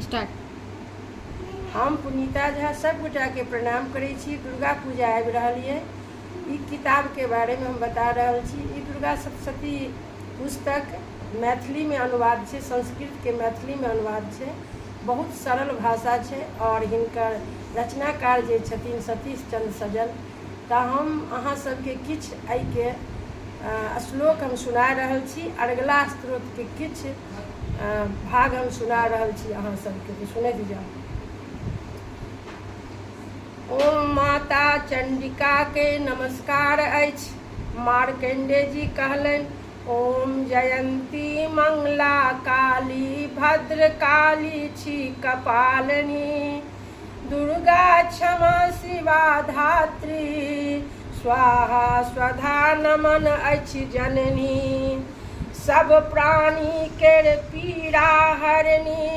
Start. हम पुनीता झा सबगोटा के प्रणाम करै छी। दुर्गा पूजा आबि रहल ये। ई किताब के बारे में हम बता रहल छी। ई दुर्गा सप्तशती पुस्तक मैथिली में अनुवाद छै, संस्कृत के मैथिली में अनुवाद छै। बहुत सरल भाषा छै और हिनकर रचनाकार जे छथिन सतीश चंद्र सजल। तऽ हम अहाँ सबके किछ एहि के श्लोक हम सुना रहल छी। अरगला स्त्रोत के किछ भाग हम सुना रहल छी अहाँ सबके, तो सुनैत जाउ। ओम माता चंडिका के नमस्कार अछि। मार्कंडेय जी कहलनि, ओम जयंती मंगला काली भद्र काली छी कपालिनी, दुर्गा क्षमा शिवा धात्री, स्वाहा स्वधा नमन अछि जननी, सब प्राणी केर पीड़ा हरनी,